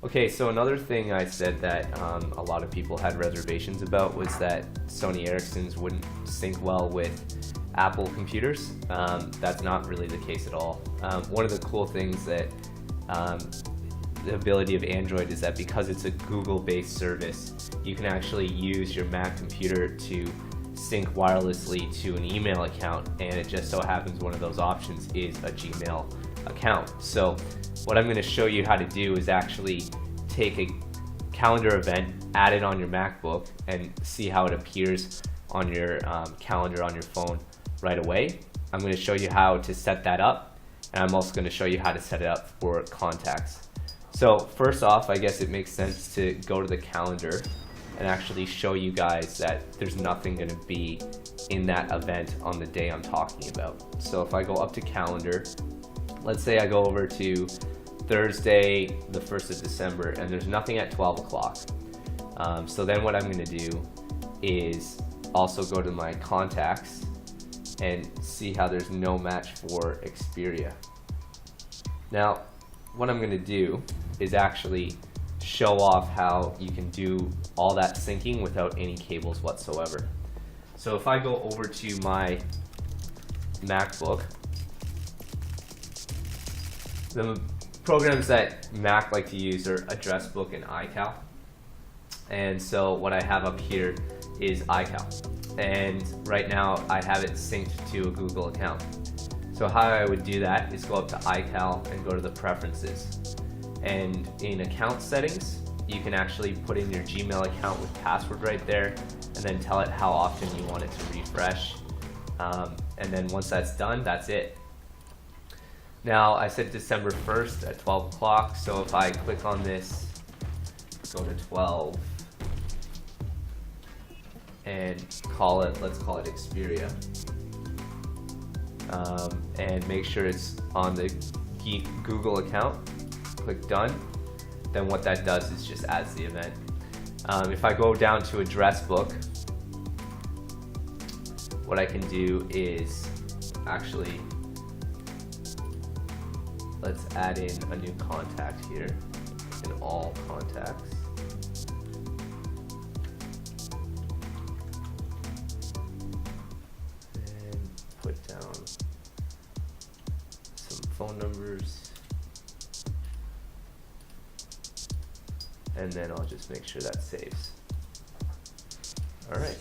Okay, so another thing I said that a lot of people had reservations about was that Sony Ericssons wouldn't sync well with Apple computers. That's not really the case at all. One of the cool things that the ability of Android is that because it's a Google-based service, you can actually use your Mac computer to sync wirelessly to an email account, and it just so happens one of those options is a Gmail account. So what I'm going to show you how to do is actually take a calendar event, add it on your MacBook, and see how it appears on your calendar on your phone right away. I'm going to show you how to set that up, and I'm also going to show you how to set it up for contacts. So first off, I guess it makes sense to go to the calendar and actually show you guys that there's nothing going to be in that event on the day I'm talking about. So if I go up to calendar, let's say I go over to Thursday the 1st of December and there's nothing at 12 o'clock. So then what I'm going to do is also go to my contacts and see how there's no match for Xperia. Now what I'm going to do is actually show off how you can do all that syncing without any cables whatsoever. So if I go over to my MacBook, the programs that Mac like to use are Address Book and iCal. And so what I have up here is iCal. And right now I have it synced to a Google account. So how I would do that is go up to iCal and go to the preferences. And in account settings, you can actually put in your Gmail account with password right there, and then tell it how often you want it to refresh. And then once that's done, that's it. Now I said December 1st at 12 o'clock, so if I click on this, go to 12, and let's call it Xperia, and make sure it's on the Google account. Click done. Then what that does is just adds the event. If I go down to Address Book, what I can do is actually, let's add in a new contact here in all contacts. And put down some phone numbers. And then I'll just make sure that saves. All right.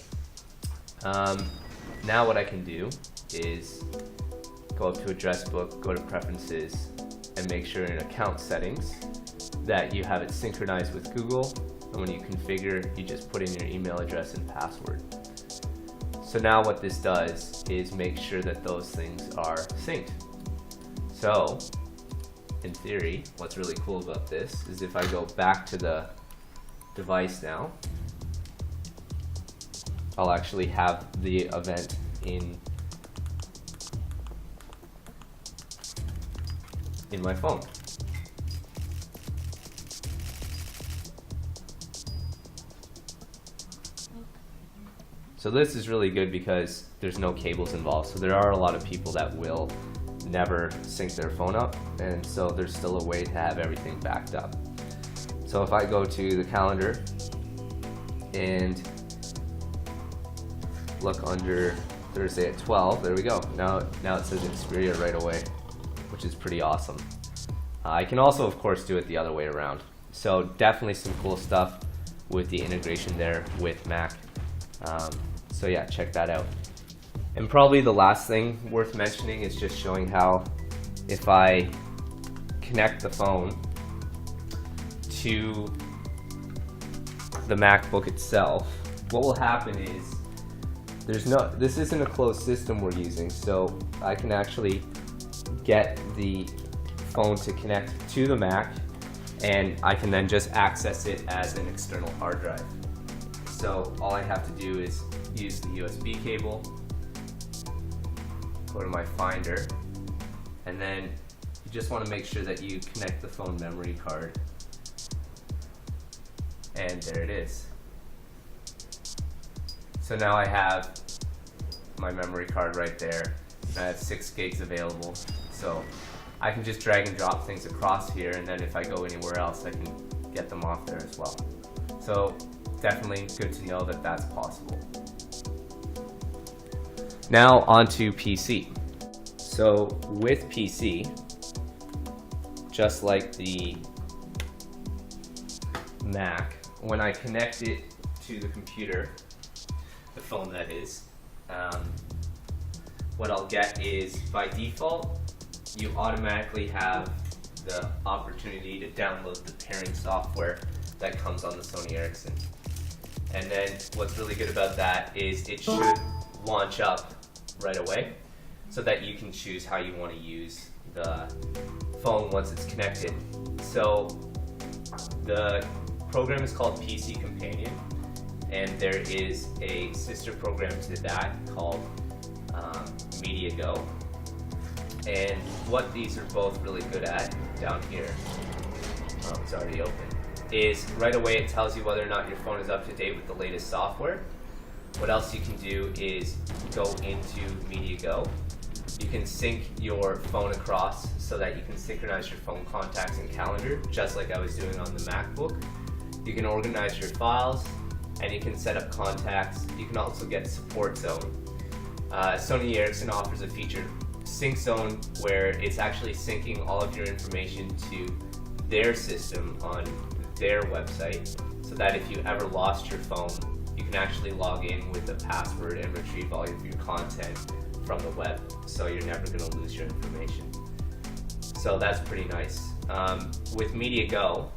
Now what I can do is go up to Address Book, go to Preferences, and make sure in Account Settings that you have it synchronized with Google. And when you configure, you just put in your email address and password. So now what this does is make sure that those things are synced. So in theory, what's really cool about this is if I go back to the device now, I'll actually have the event in my phone. So this is really good because there's no cables involved. So there are a lot of people that will never sync their phone up, and so there's still a way to have everything backed up. So if I go to the calendar and look under Thursday at 12, there we go. Now it says Xperia right away, which is pretty awesome. I can also, of course, do it the other way around. So definitely some cool stuff with the integration there with Mac. So yeah, check that out. And probably the last thing worth mentioning is just showing how if I connect the phone to the MacBook itself, what will happen is this isn't a closed system we're using, so I can actually get the phone to connect to the Mac, and I can then just access it as an external hard drive. So all I have to do is use the USB cable, go to my Finder, and then you just want to make sure that you connect the phone memory card. And there it is. So now I have my memory card right there. I have 6 gigs available. So I can just drag and drop things across here, and then if I go anywhere else, I can get them off there as well. So definitely good to know that that's possible. Now onto PC. So with PC, just like the Mac, when I connect it to the computer, the phone that is, what I'll get is, by default, you automatically have the opportunity to download the pairing software that comes on the Sony Ericsson. And then what's really good about that is it should launch up right away so that you can choose how you want to use the phone once it's connected. So the program is called PC Companion, and there is a sister program to that called MediaGo. And what these are both really good at down here, it's already open, is right away it tells you whether or not your phone is up to date with the latest software. What else you can do is go into MediaGo. You can sync your phone across so that you can synchronize your phone contacts and calendar, just like I was doing on the MacBook. You can organize your files, and you can set up contacts. You can also get support zone. Sony Ericsson offers a feature, Sync Zone, where it's actually syncing all of your information to their system on their website, so that if you ever lost your phone, you can actually log in with a password and retrieve all of your content from the web, so you're never going to lose your information. So that's pretty nice. With MediaGo,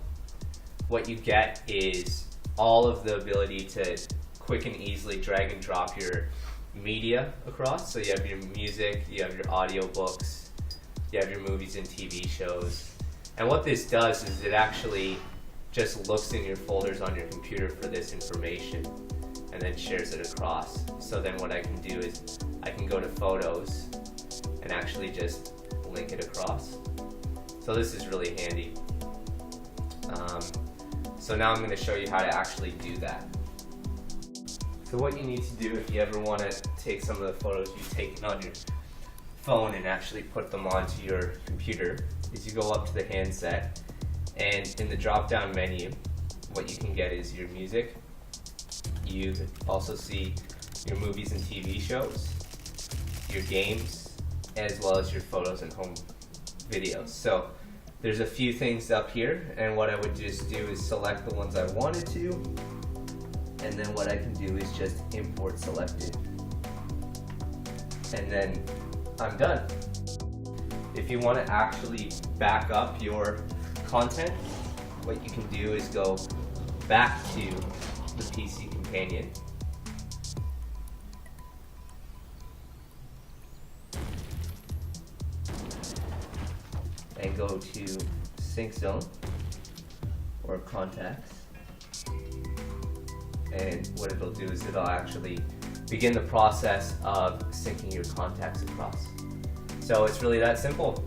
what you get is all of the ability to quick and easily drag and drop your media across. So you have your music, you have your audiobooks, you have your movies and TV shows. And what this does is it actually just looks in your folders on your computer for this information and then shares it across. So then what I can do is I can go to Photos and actually just link it across. So this is really handy. So now I'm going to show you how to actually do that. So what you need to do if you ever want to take some of the photos you've taken on your phone and actually put them onto your computer is you go up to the handset, and in the drop down menu what you can get is your music. You also see your movies and TV shows, your games, as well as your photos and home videos. So there's a few things up here, and what I would just do is select the ones I wanted to, and then what I can do is just import selected, and then I'm done. If you want to actually back up your content, what you can do is go back to the PC Companion, and go to Sync Zone or Contacts, and what it'll do is it'll actually begin the process of syncing your contacts across. So it's really that simple.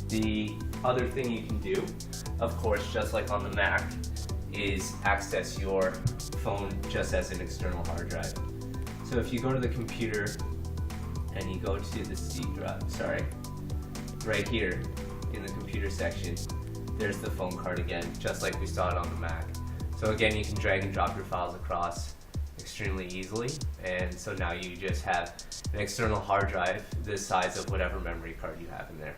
The other thing you can do, of course, just like on the Mac, is access your phone just as an external hard drive. So if you go to the computer and you go to the C drive, right here in the computer section, there's the phone card again, just like we saw it on the Mac. So again, you can drag and drop your files across extremely easily, and so now you just have an external hard drive the size of whatever memory card you have in there.